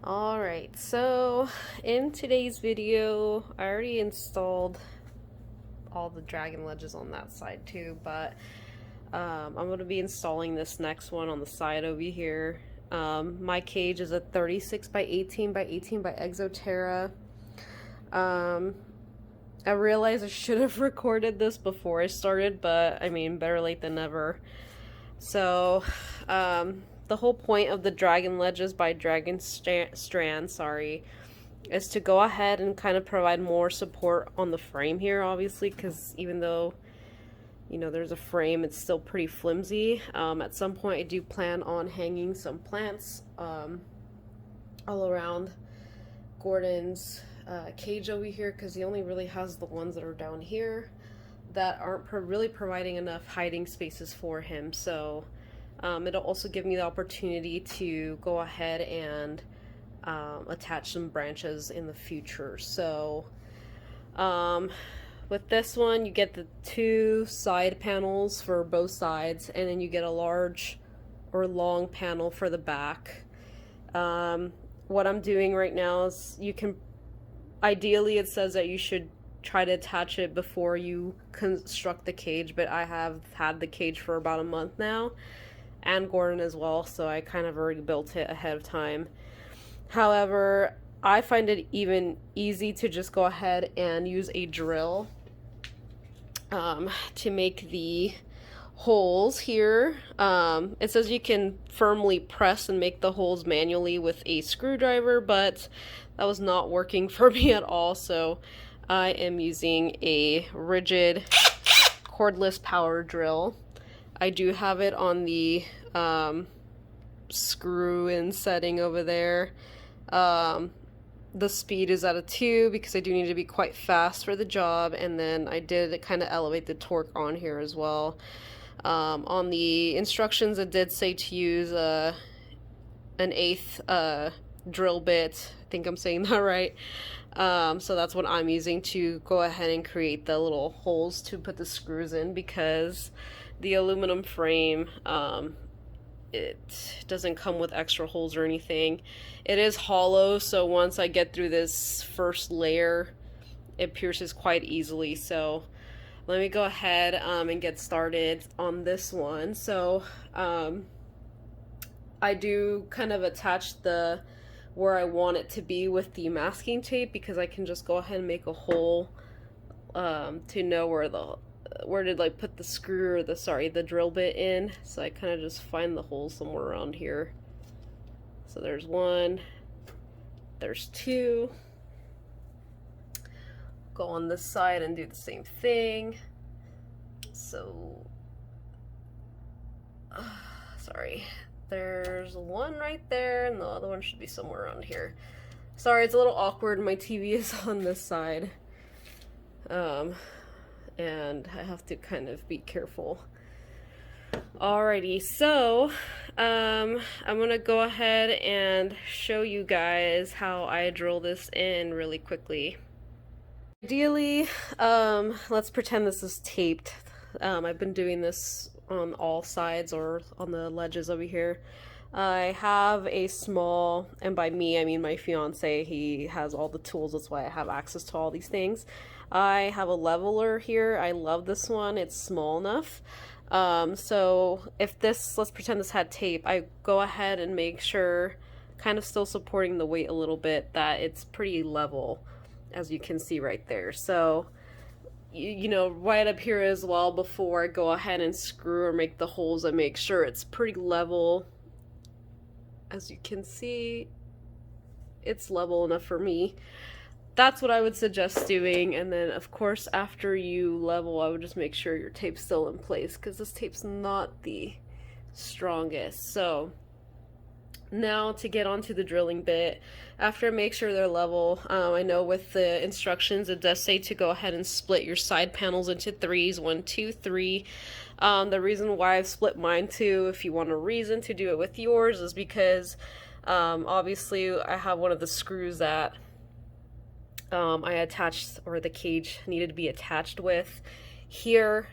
Alright, so in today's video, I already installed all the dragon ledges on that side too, but I'm going to be installing this next one on the side over here. My cage is a 36 by 18 by 18 by Exoterra. I realize I should have recorded this before I started, but I mean, better late than never. So, the whole point of the dragon ledges by Dragon Strand, is to go ahead and kind of provide more support on the frame here, obviously, because even though, you know, there's a frame, it's still pretty flimsy. At some point, I do plan on hanging some plants all around Gordon's cage over here, because he only really has the ones that are down here that aren't really providing enough hiding spaces for him. So it'll also give me the opportunity to go ahead and attach some branches in the future. So with this one, you get the two side panels for both sides, and then you get a large or long panel for the back. What I'm doing right now is ideally it says that you should try to attach it before you construct the cage, but I have had the cage for about a month now, and Gordon as well, so I kind of already built it ahead of time. However, I find it even easy to just go ahead and use a drill to make the holes here. It says you can firmly press and make the holes manually with a screwdriver, but that was not working for me at all, so I am using a rigid cordless power drill. I do have it on the screw-in setting over there. The speed is at a 2 because I do need to be quite fast for the job, and then I did kind of elevate the torque on here as well. On the instructions, it did say to use an 1/8 drill bit. I think I'm saying that right. So that's what I'm using to go ahead and create the little holes to put the screws in, because the aluminum frame, it doesn't come with extra holes or anything. It is hollow, so once I get through this first layer, it pierces quite easily. So let me go ahead and get started on this one. So I do kind of attach where I want it to be with the masking tape, because I can just go ahead and make a hole to know where to like put the screw or the drill bit in. So I kind of just find the hole somewhere around here. So there's one, there's two. Go on this side and do the same thing. So sorry, there's one right there, and the other one should be somewhere around here. Sorry, it's a little awkward. My TV is on this side, and I have to kind of be careful. Alrighty, so I'm gonna go ahead and show you guys how I drill this in really quickly. Ideally, let's pretend this is taped. I've been doing this on all sides or on the ledges over here. I have a small, and by me I mean my fiance, he has all the tools, that's why I have access to all these things. I have a leveler here. I love this one, it's small enough. So if let's pretend this had tape, I go ahead and make sure, kind of still supporting the weight a little bit, that it's pretty level, as you can see right there. So you know, right up here as well, before I go ahead and screw or make the holes, I make sure it's pretty level. As you can see, it's level enough for me. That's what I would suggest doing. And then of course, after you level, I would just make sure your tape's still in place, because this tape's not the strongest. So now to get onto the drilling bit, after I make sure they're level, I know with the instructions it does say to go ahead and split your side panels into 3s, 1, 2, 3. The reason why I've split mine too, if you want a reason to do it with yours, is because obviously I have one of the screws that I attached, or the cage needed to be attached with here.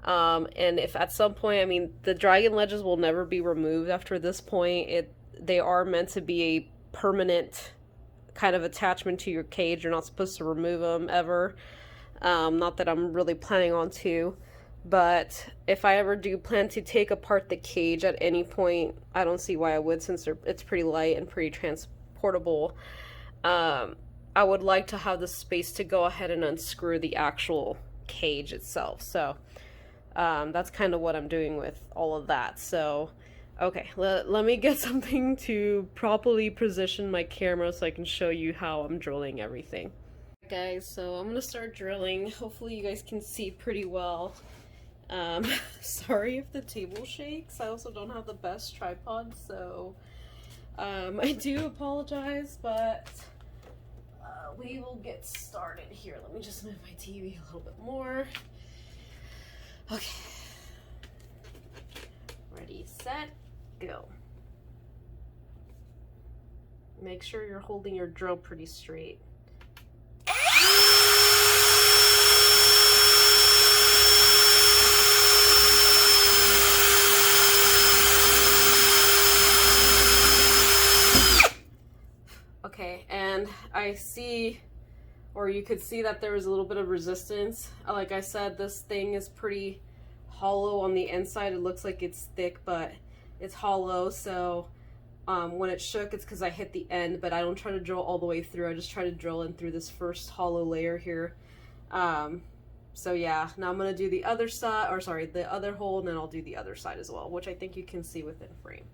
And if at some point, I mean, the dragon ledges will never be removed after this point. They are meant to be permanent kind of attachment to your cage. You're not supposed to remove them ever. Not that I'm really planning on to, but if I ever do plan to take apart the cage at any point, I don't see why I would, since it's pretty light and pretty transportable. I would like to have the space to go ahead and unscrew the actual cage itself. So that's kind of what I'm doing with all of that. So okay, let me get something to properly position my camera so I can show you how I'm drilling everything. Guys, so I'm gonna start drilling. Hopefully you guys can see pretty well. Sorry if the table shakes. I also don't have the best tripod, so I do apologize, but we will get started here. Let me just move my TV a little bit more. Okay. Ready, set, go. Make sure you're holding your drill pretty straight. Okay, and I see, or you could see that there was a little bit of resistance. Like I said, this thing is pretty hollow on the inside. It looks like it's thick, but it's hollow, so when it shook, it's because I hit the end, but I don't try to drill all the way through. I just try to drill in through this first hollow layer here. So yeah, now I'm gonna do the other side, or sorry, the other hole, and then I'll do the other side as well, which I think you can see within frame.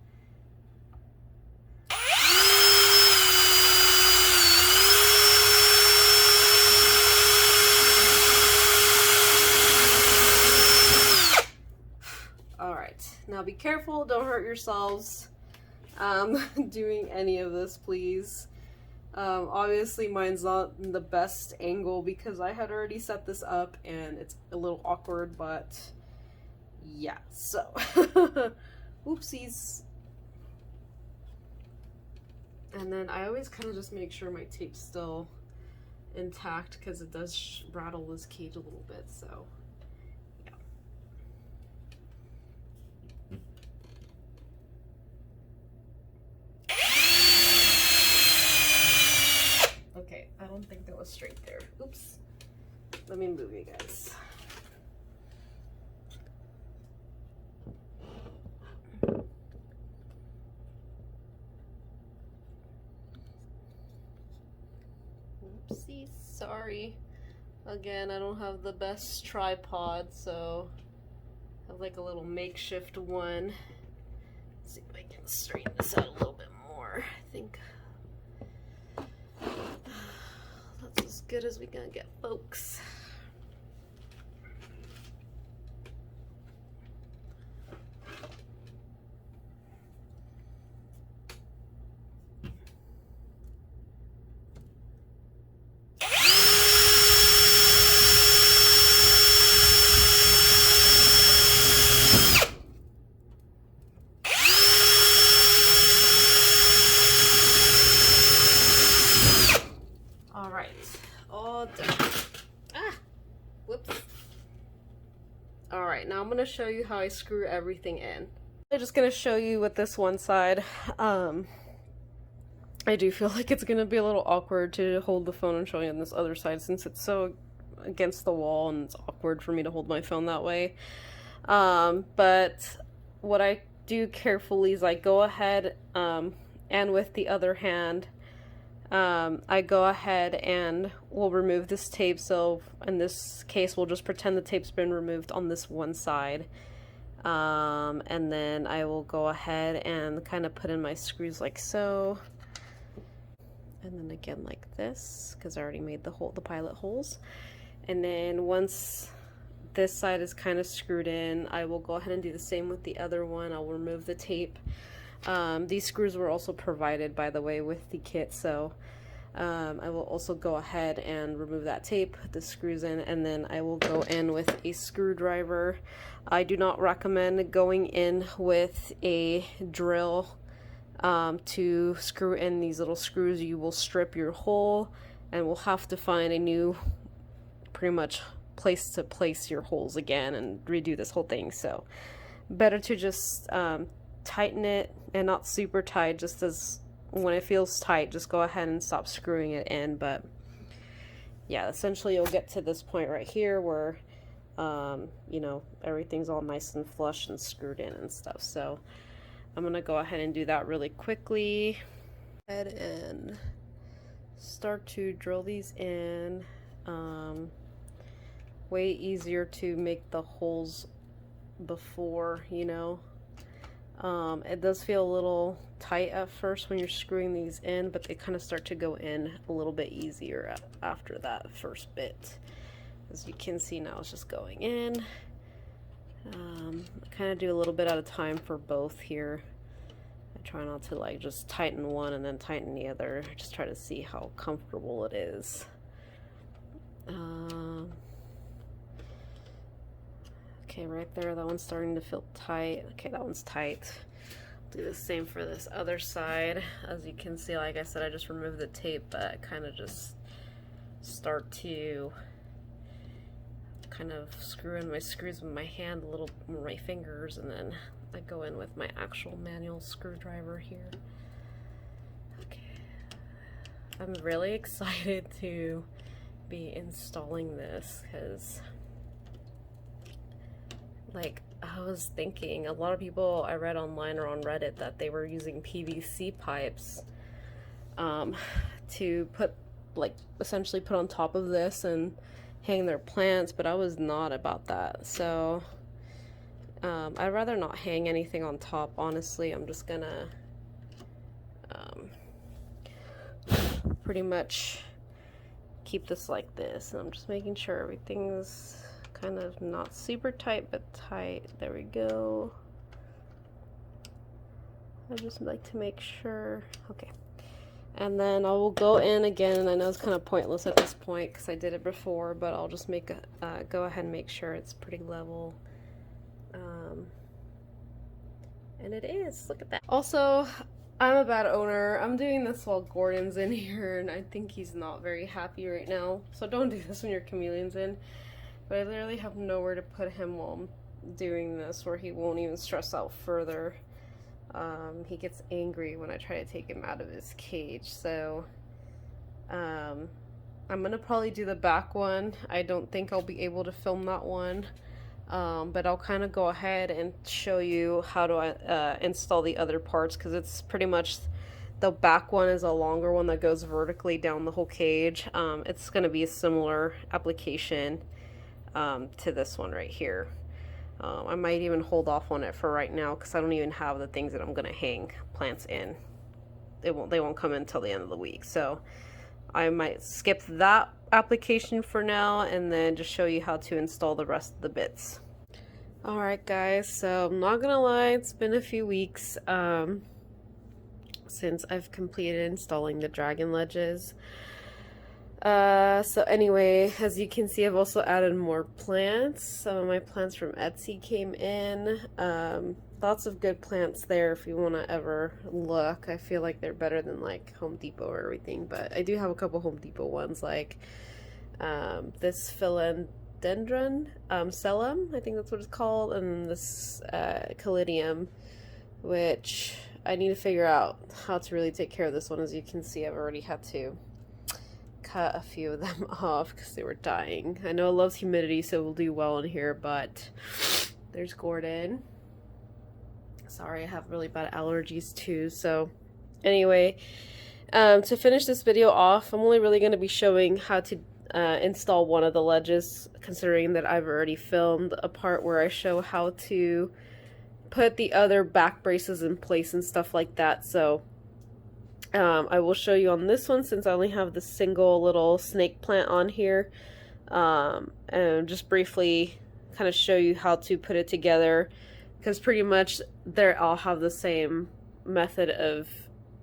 Alright, now be careful, don't hurt yourselves doing any of this, please. Obviously mine's not in the best angle because I had already set this up and it's a little awkward, but yeah, so oopsies. And then I always kind of just make sure my tape's still intact because it does rattle this cage a little bit, so okay, I don't think that was straight there. Oops. Let me move you guys. Oopsie, sorry. Again, I don't have the best tripod, so I have like a little makeshift one. Let's see if I can straighten this out a little bit more. I think that's as good as we gonna get, folks. Alright, now I'm going to show you how I screw everything in. I'm just going to show you with this one side. I do feel like it's going to be a little awkward to hold the phone and show you on this other side since it's so against the wall and it's awkward for me to hold my phone that way. But what I do carefully is I go ahead and with the other hand I go ahead and we'll remove this tape. So in this case we'll just pretend the tape's been removed on this one side, and then I will go ahead and kind of put in my screws like so, and then again like this because I already made the pilot holes. And then once this side is kind of screwed in, I will go ahead and do the same with the other one. I'll remove the tape. These screws were also provided, by the way, with the kit, so I will also go ahead and remove that tape, put the screws in, and then I will go in with a screwdriver. I do not recommend going in with a drill to screw in these little screws. You will strip your hole and will have to find a new, pretty much, place to place your holes again and redo this whole thing. So better to just tighten it, and not super tight, just as when it feels tight, just go ahead and stop screwing it in. But yeah, essentially you'll get to this point right here where you know, everything's all nice and flush and screwed in and stuff. So I'm gonna go ahead and do that really quickly. And start to drill these in. Way easier to make the holes before, you know. It does feel a little tight at first when you're screwing these in, but they kind of start to go in a little bit easier after that first bit. As you can see now, it's just going in. I kind of do a little bit at a time for both here. I try not to like just tighten one and then tighten the other. I just try to see how comfortable it is. Okay, right there, that one's starting to feel tight. Okay, that one's tight. Do the same for this other side. As you can see, like I said, I just removed the tape, but I kind of just start to kind of screw in my screws with my hand, a little with my fingers, and then I go in with my actual manual screwdriver here. Okay. I'm really excited to be installing this because, like, I was thinking a lot of people I read online or on Reddit that they were using PVC pipes to put, like, essentially put on top of this and hang their plants, but I was not about that. So I'd rather not hang anything on top, honestly. I'm just gonna pretty much keep this like this, and I'm just making sure everything's kind of not super tight but tight. There we go. I just like to make sure. Okay, and then I will go in again, and I know it's kind of pointless at this point because I did it before, but I'll just make a go ahead and make sure it's pretty level. And it is. Look at that. Also, I'm a bad owner. I'm doing this while Gordon's in here, and I think he's not very happy right now. So don't do this when your Chameleon's in. But I literally have nowhere to put him while I'm doing this, where he won't even stress out further. He gets angry when I try to take him out of his cage. So I'm gonna probably do the back one. I don't think I'll be able to film that one. But I'll kind of go ahead and show you how to install the other parts, because it's pretty much, the back one is a longer one that goes vertically down the whole cage. It's going to be a similar application to this one right here. I might even hold off on it for right now because I don't even have the things that I'm going to hang plants in. They won't come in until the end of the week, so I might skip that application for now and then just show you how to install the rest of the bits. Alright guys, so I'm not gonna lie, it's been a few weeks since I've completed installing the dragon ledges. So anyway, as you can see, I've also added more plants. Some of my plants from Etsy came in. Lots of good plants there if you want to ever look. I feel like they're better than like Home Depot or everything, but I do have a couple Home Depot ones, like this philodendron, Selim, I think that's what it's called, and this callidium, which I need to figure out how to really take care of this one. As you can see, I've already had to cut a few of them off because they were dying. I know it loves humidity, so it will do well in here, but there's Gordon. Sorry, I have really bad allergies too. So anyway, to finish this video off, I'm only really going to be showing how to install one of the ledges, considering that I've already filmed a part where I show how to put the other back braces in place and stuff like that. So I will show you on this one, since I only have the single little snake plant on here, and just briefly kind of show you how to put it together, because pretty much they all have the same method of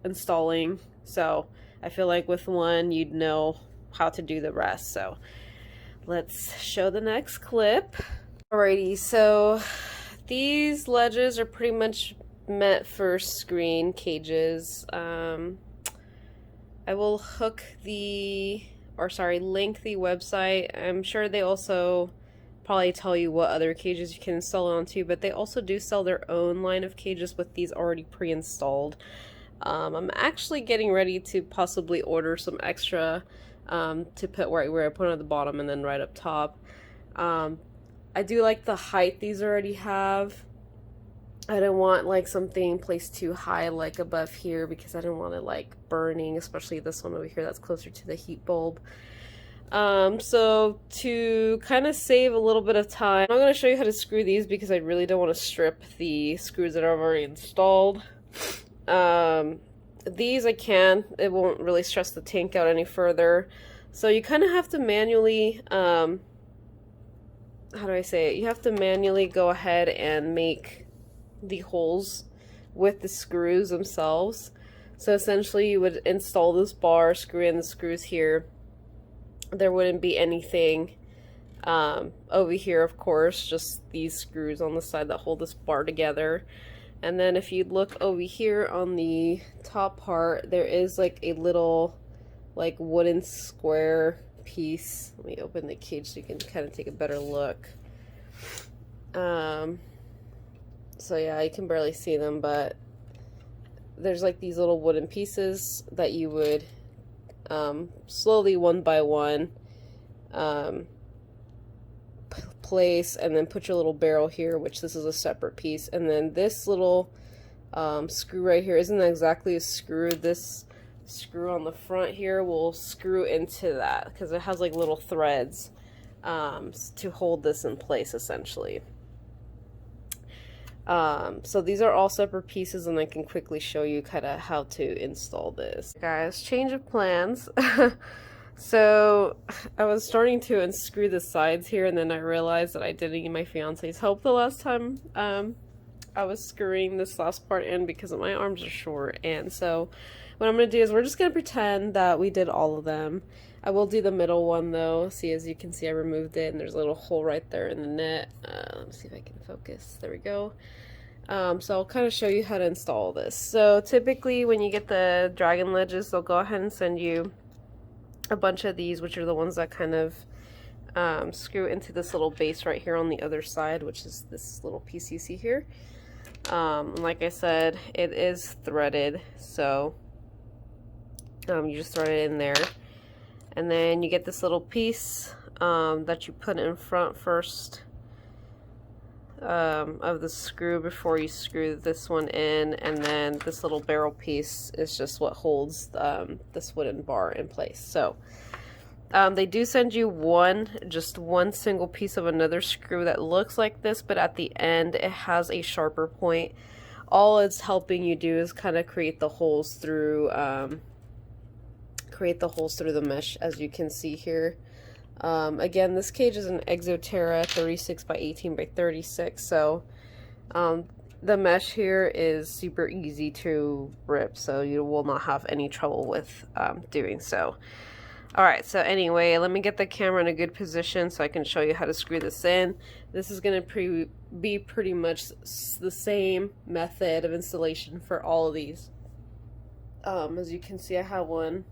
installing. So I feel like with one you'd know how to do the rest. So let's show the next clip. Alrighty, so these ledges are pretty much meant for screen cages. I will link the website. I'm sure they also probably tell you what other cages you can install it onto, but they also do sell their own line of cages with these already pre-installed. I'm actually getting ready to possibly order some extra to put right where I put at the bottom and then right up top. I do like the height these already have. I didn't want like something placed too high like above here because I didn't want it like burning, especially this one over here that's closer to the heat bulb. So to kind of save a little bit of time, I'm going to show you how to screw these because I really don't want to strip the screws that I've already installed. These I can. It won't really stress the tank out any further. So you kind of have to manually, how do I say it? You have to manually go ahead and make the holes with the screws themselves. So essentially you would install this bar, screw in the screws here. There wouldn't be anything over here, of course, just these screws on the side that hold this bar together. And then if you look over here on the top part, there is like a little like wooden square piece. Let me open the cage so you can kind of take a better look. So yeah, you can barely see them, but there's like these little wooden pieces that you would slowly one by one place, and then put your little barrel here, which this is a separate piece, and then this little screw right here isn't exactly a screw. This screw on the front here will screw into that because it has like little threads to hold this in place essentially. So these are all separate pieces, and I can quickly show you kind of how to install this. Guys, change of plans. So I was starting to unscrew the sides here, and then I realized that I didn't need my fiance's help the last time I was screwing this last part in because my arms are short. And so what I'm going to do is we're just going to pretend that we did all of them. I will do the middle one though. See, as you can see, I removed it, and there's a little hole right there in the net. Let me see if I can focus. There we go. So I'll kind of show you how to install this. So typically when you get the dragon ledges, they'll go ahead and send you a bunch of these, which are the ones that kind of screw into this little base right here on the other side, which is this little piece you see here. Like I said, it is threaded, so you just thread it in there. And then you get this little piece that you put in front first of the screw before you screw this one in, and then this little barrel piece is just what holds this wooden bar in place. So they do send you just one single piece of another screw that looks like this, but at the end it has a sharper point. All it's helping you do is kind of create the holes through the mesh, as you can see here. Again, this cage is an Exoterra 36 by 18 by 36, so the mesh here is super easy to rip, so you will not have any trouble with doing so. Alright, so anyway, let me get the camera in a good position so I can show you how to screw this in. This is going to be pretty much the same method of installation for all of these. As you can see, I have one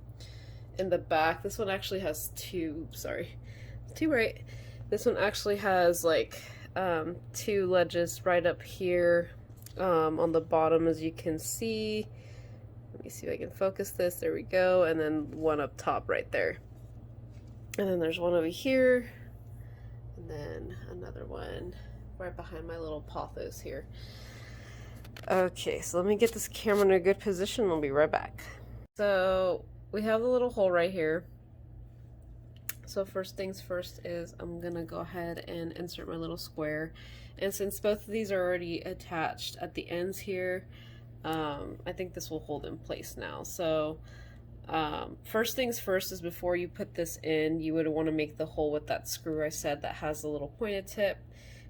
in the back. This one actually has two, right? This one actually has like two ledges right up here on the bottom, as you can see. Let me see if I can focus this. There we go. And then one up top right there. And then there's one over here. And then another one right behind my little pothos here. Okay, so let me get this camera in a good position. I'll be right back. So we have the little hole right here. So first things first is I'm gonna go ahead and insert my little square. And since both of these are already attached at the ends here, I think this will hold in place now. So first things first is before you put this in, you would want to make the hole with that screw I said that has the little pointed tip.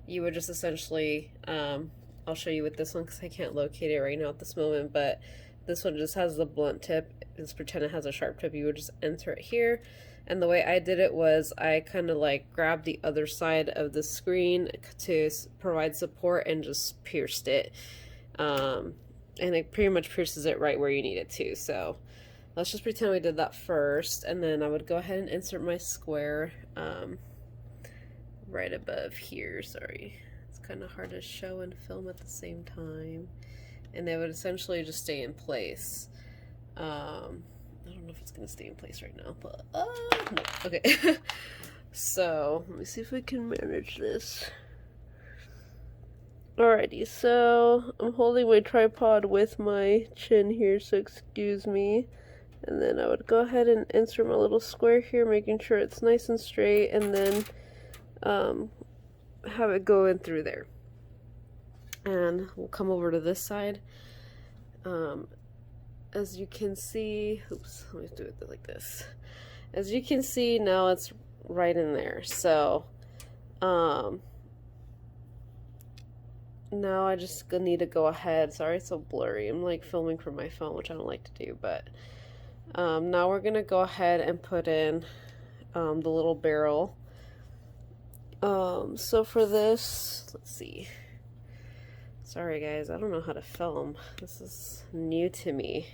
You would just essentially, I'll show you with this one because I can't locate it right now at this moment, but this one just has the blunt tip. Let's pretend it has a sharp tip. You would just enter it here. And the way I did it was I kind of like grabbed the other side of the screen to provide support and just pierced it. And it pretty much pierces it right where you need it to. So let's just pretend we did that first, and then I would go ahead and insert my square right above here. Sorry, it's kind of hard to show and film at the same time. and they would essentially just stay in place. I don't know if it's gonna stay in place right now, but no. Okay. So let me see if we can manage this. Alrighty, so I'm holding my tripod with my chin here, so excuse me. And then I would go ahead and insert my little square here, making sure it's nice and straight, and then have it go in through there. And we'll come over to this side. As you can see, oops, let me do it like this. As you can see, now it's right in there. So, now I just need to go ahead. Sorry, it's so blurry. I'm like filming from my phone, which I don't like to do, but now we're gonna go ahead and put in the little barrel. So for this, let's see. Sorry guys, I don't know how to film. This is new to me,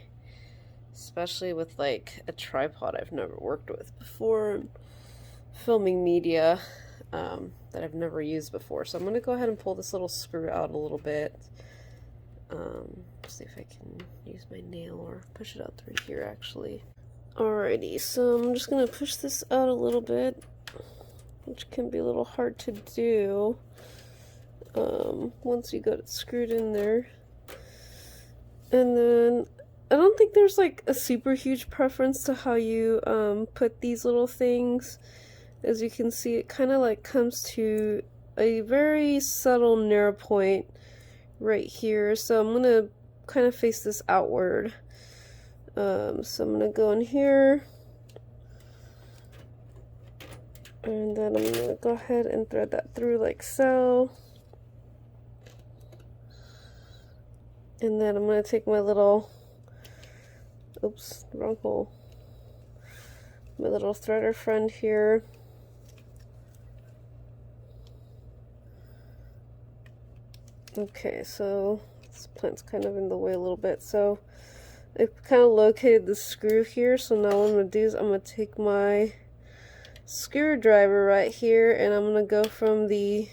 especially with like a tripod I've never worked with before, filming media that I've never used before. So I'm gonna go ahead and pull this little screw out a little bit. See if I can use my nail or push it out through here actually. Alrighty, so I'm just gonna push this out a little bit, which can be a little hard to do once you got it screwed in there. And then I don't think there's like a super huge preference to how you put these little things. As you can see, it kind of like comes to a very subtle narrow point right here. So I'm gonna kind of face this outward. So I'm gonna go in here, and then I'm gonna go ahead and thread that through like so. And then I'm gonna take my little, oops, wrong hole, my little threader friend here. Okay, so this plant's kind of in the way a little bit, so I've kind of located the screw here. So now what I'm going to do is I'm going to take my screwdriver right here, and I'm going to go from the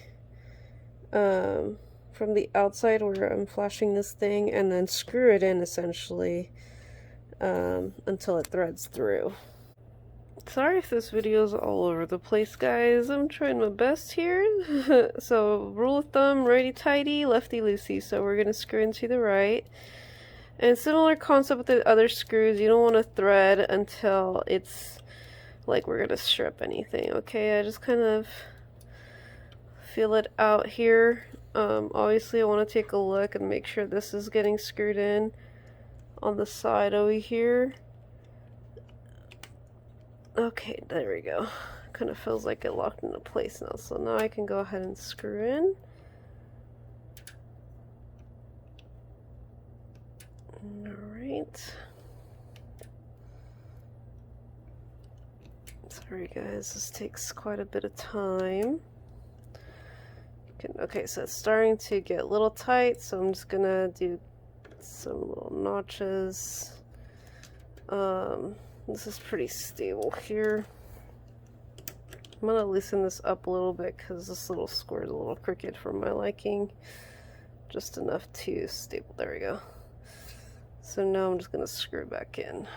outside where I'm flashing this thing, and then screw it in essentially until it threads through. Sorry if this video is all over the place, guys. I'm trying my best here. So, rule of thumb, righty-tighty, lefty-loosey. So we're going to screw into the right. And similar concept with the other screws. You don't want to thread until it's like we're going to strip anything, okay? I just kind of feel it out here. Obviously, I want to take a look and make sure this is getting screwed in on the side over here. Okay, there we go. Kind of feels like it locked into place now. So now I can go ahead and screw in. Alright. Sorry guys, this takes quite a bit of time. Okay, so it's starting to get a little tight, so I'm just gonna do some little notches. This is pretty stable here. I'm gonna loosen this up a little bit because this little square is a little crooked for my liking. Just enough to stable. There we go. So now I'm just gonna screw back in.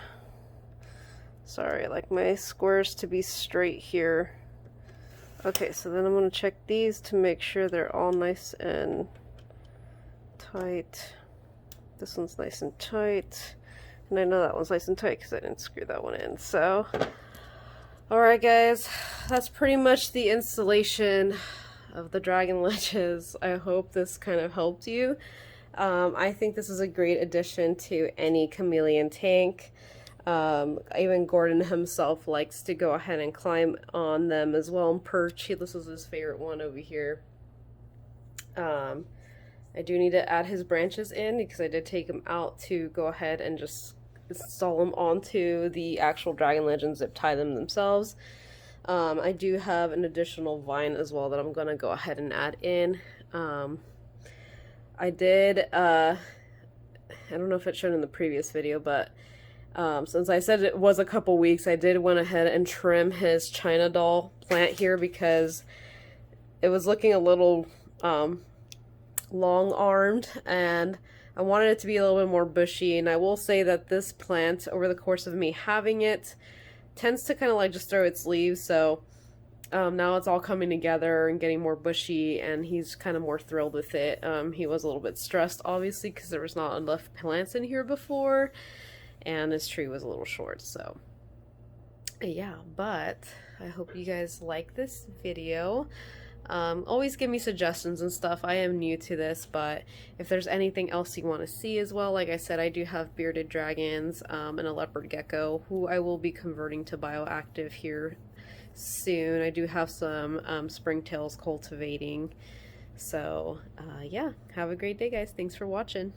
Sorry, I like my squares to be straight here. Okay, so then I'm gonna check these to make sure they're all nice and tight. This one's nice and tight. And I know that one's nice and tight because I didn't screw that one in. So, alright guys, that's pretty much the installation of the dragon ledges. I hope this kind of helped you. I think this is a great addition to any Chameleon tank. Even Gordon himself likes to go ahead and climb on them as well and perch. This is his favorite one over here. I do need to add his branches in because I did take him out to go ahead and just install them onto the actual dragon ledge and zip tie them themselves. I do have an additional vine as well that I'm going to go ahead and add in. I did, I don't know if it's shown in the previous video, but since I said it was a couple weeks, I did went ahead and trim his China doll plant here because it was looking a little long-armed, and I wanted it to be a little bit more bushy, and I will say that this plant, over the course of me having it, tends to kind of like just throw its leaves, so now it's all coming together and getting more bushy, and he's kind of more thrilled with it. He was a little bit stressed, obviously, because there was not enough plants in here before, and his tree was a little short, so yeah. But I hope you guys like this video. Always give me suggestions and stuff. I am new to this, but if there's anything else you want to see as well, like I said, I do have bearded dragons and a leopard gecko who I will be converting to bioactive here soon. I do have some springtails cultivating. So yeah, have a great day, guys. Thanks for watching.